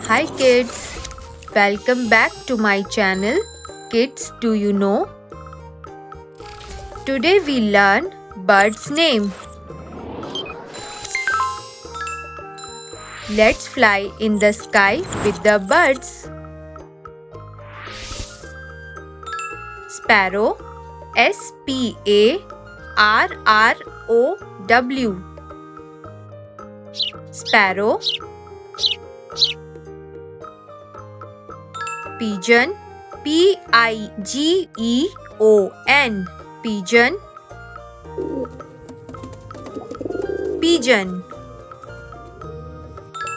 Hi kids, welcome back to my channel. Kids, do you know? Today we learn bird's name. Let's fly in the sky with the birds. Sparrow, S-P-A-R-R-O-W. Sparrow. Pigeon, P-I-G-E-O-N. Pigeon. Pigeon.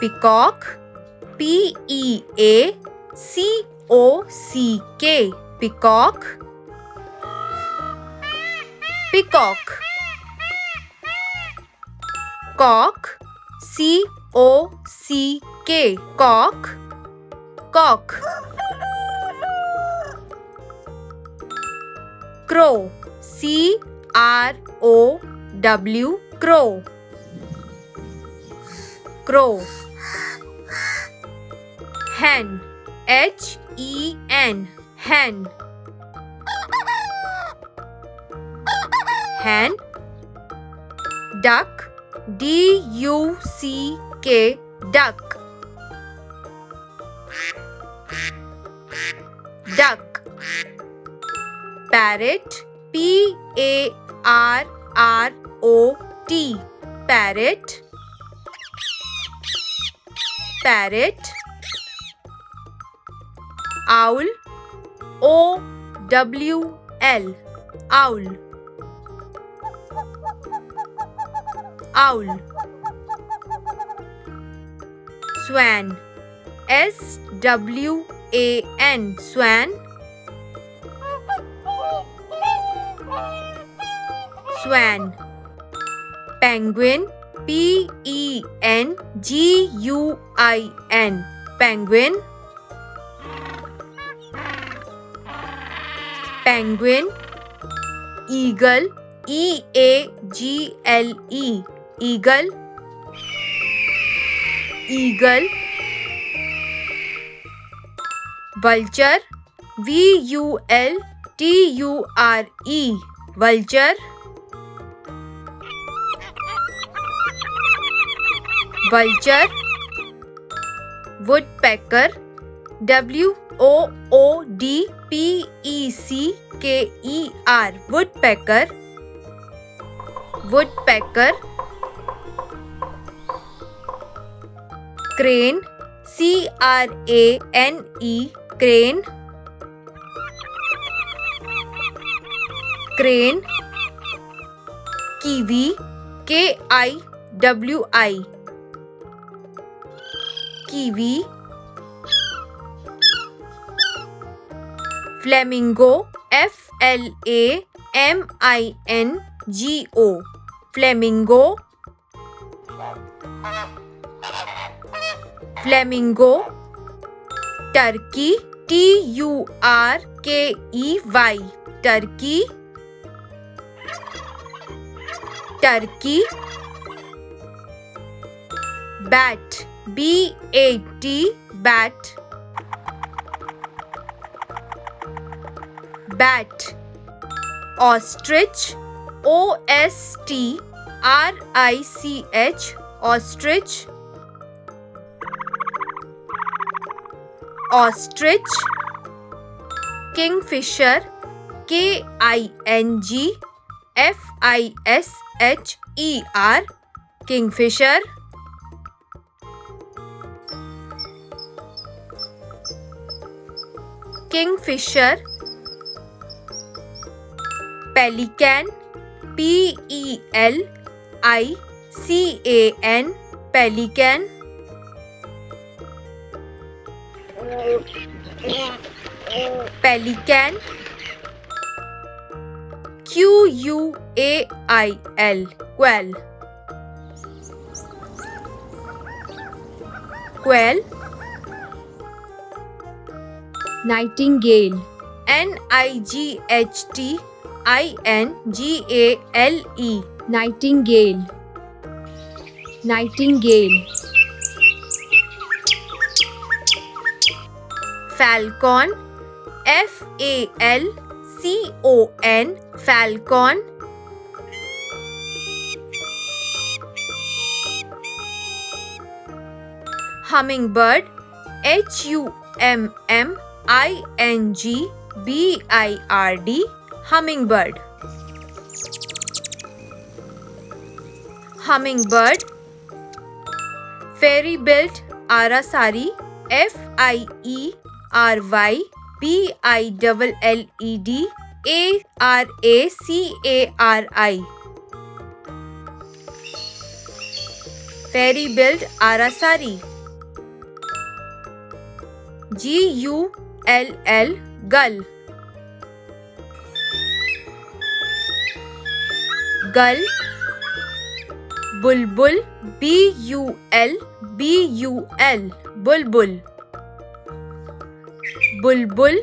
Peacock, P-E-A-C-O-C-K. Peacock. Peacock. Cock, C-O-C-K. Cock. Cock. Crow, C-R-O-W. Crow. Crow. Hen, H-E-N. Hen. Hen. Duck, D-U-C-K. Duck. Duck. Parrot, P-A-R-R-O-T. Parrot. Parrot. Owl, O-W-L. Owl. Owl. Swan, S-W-A-N. Swan. Swan. Penguin, P-E-N-G-U-I-N. Penguin. Penguin. Eagle, E-A-G-L-E. Eagle. Eagle. Vulture, V-U-L-T-U-R-E. Vulture. Vulture. Woodpecker, W-O-O-D-P-E-C-K-E-R. Woodpecker. Woodpecker. Crane, C-R-A-N-E. Crane. Crane. Kiwi, K-I-W-I. Kiwi. Flamingo, F-L-A-M-I-N-G-O. Flamingo. Flamingo. Turkey, T-U-R-K-E-Y. Turkey. Turkey. Bat, B-A-T. Bat. Bat. Ostrich, O-S-T-R-I-C-H. Ostrich. Ostrich. Kingfisher, K-I-N-G-F-I-S-H-E-R. Kingfisher. Kingfisher. Pelican, P-E-L-I-C-A-N. Pelican. Pelican. Q-U-A-I-L. Quail. Quail. Nightingale, N-I-G-H-T-I-N-G-A-L-E. Nightingale. Nightingale. falcon, Falcon, falcon. Hummingbird, Hummingbird, hummingbird. Hummingbird. Fairy-billed aracari, Fierybilled, aracari. Fairy-billed aracari. Gull, gull. Gull. Bulbul, Bulbul, bulbul. Bulbul.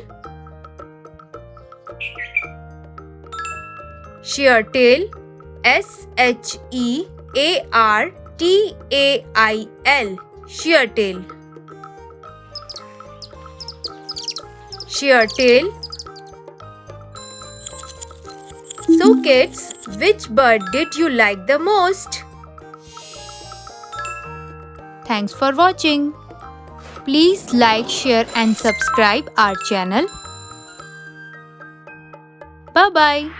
Sheartail, Sheartail, sheartail. Sheartail. So kids, which bird did you like the most? Thanks for watching. Please like, share and subscribe our channel. Bye-bye.